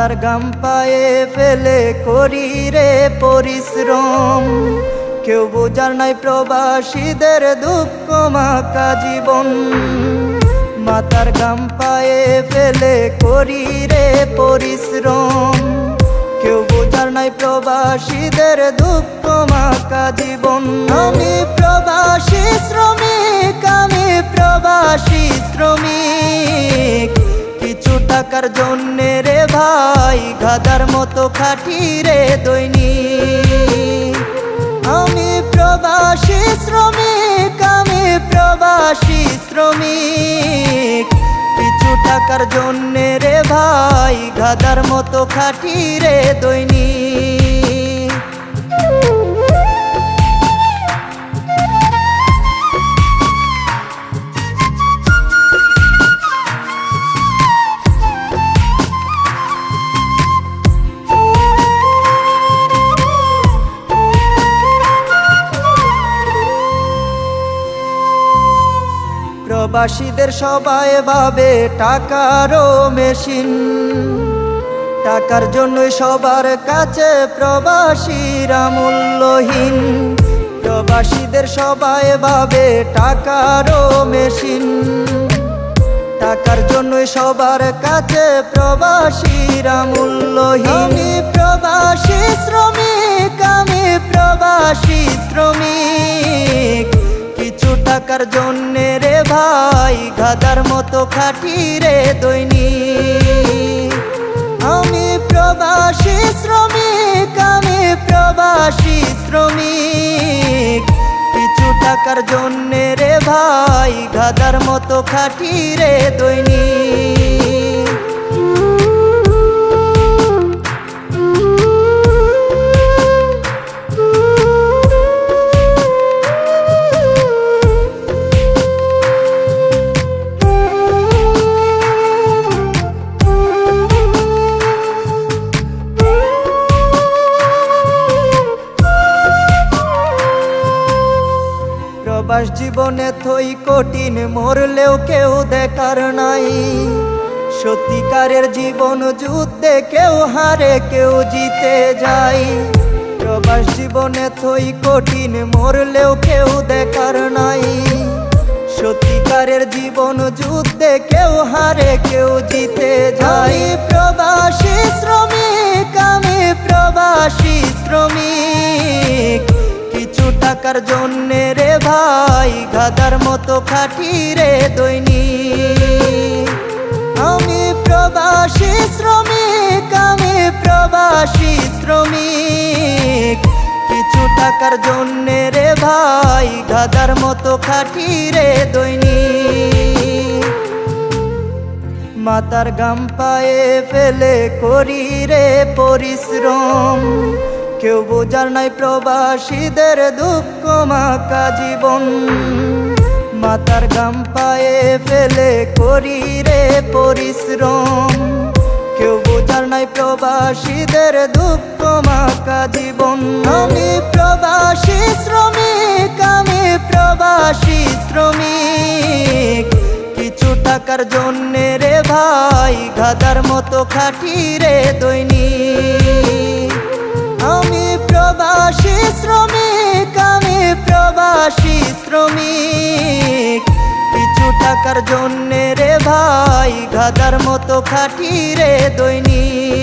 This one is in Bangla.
মাতার গাম পায়ে ফেলে করি রে পরিশ্রম, কেউ বোঝার নাই প্রবাসীদের দুঃখ মাখা জীবন। মাতার গাম পায়ে ফেলে করি রে পরিশ্রম, কেউ বোঝার নাই প্রবাসীদের দুঃখ মাখা জীবন। আমি প্রবাসী শ্রমিক, আমি প্রবাসী শ্রমিক, কিছু টাকার জন্যে রে ভাই গাধার মতো খাটি রে দৈনিক। আমি প্রবাসী শ্রমিক, আমি প্রবাসী শ্রমিক, কিছু টাকার জন্যে রে ভাই গাধার মতো খাটি রে দৈনিক। প্রবাসীদের সবাই ভাবে টাকারও মেশিন, টাকার জন্যই সবার কাছে প্রবাসীরা মূল্যহীন। প্রবাসীদের সবাই ভাবে টাকারও মেশিন, টাকার জন্যই সবার কাছে প্রবাসীরা মূল্যহীন। আমি প্রবাসী শ্রমিক, আমি প্রবাসী শ্রমিক, কিছু টাকার জন্যে রে ভাই গাধার মতো খাটি রে দৈনিক। আমি প্রবাসী শ্রমিক, আমি প্রবাসী শ্রমিক, কিছু টাকার জন্যে রে ভাই গাধার মতো খাটি রে দৈনিক। প্রবাস জীবনে থই কঠিন, মরলেও কেউ দেখার নাই। সত্যিকারের জীবন যুদ্ধে কেউ হারে কেউ জিতে যায়। প্রবাস জীবনে থই কঠিন, মরলেও কেউ দেখার নাই। সত্যিকারের জীবন যুদ্ধে কেউ হারে কেউ জিতে যায়। প্রবাসী শ্রমিক, আমি প্রবাসী শ্রমিক, কিছু টাকার জন্যে রে ভাই গাধার মতো খাটি রে দৈনিক। আমি প্রবাসী শ্রমিক, আমি প্রবাসী শ্রমিক, কিছু টাকার জন্যে রে ভাই গাধার মতো খাটি রে দৈনিক। মাতার গাম পায়ে ফেলে করি রে পরিশ্রম, কেউ বোঝার নাই প্রবাসীদের দুঃখ মাখা জীবন। মাতার গাম পায়ে ফেলে করি রে পরিশ্রম, কেউ বোঝার নাই প্রবাসীদের দুঃখ মাখা জীবন। আমি প্রবাসী শ্রমিক, আমি প্রবাসী শ্রমিক, কিছু টাকার জন্যে রে ভাই গাধার মতো খাটি রে দৈনিক। আমি প্রবাসী শ্রমিক, আমি প্রবাসী শ্রমিক, কিছু টাকার জন্যে রে ভাই গাধার মতো খাটি রে দৈনিক।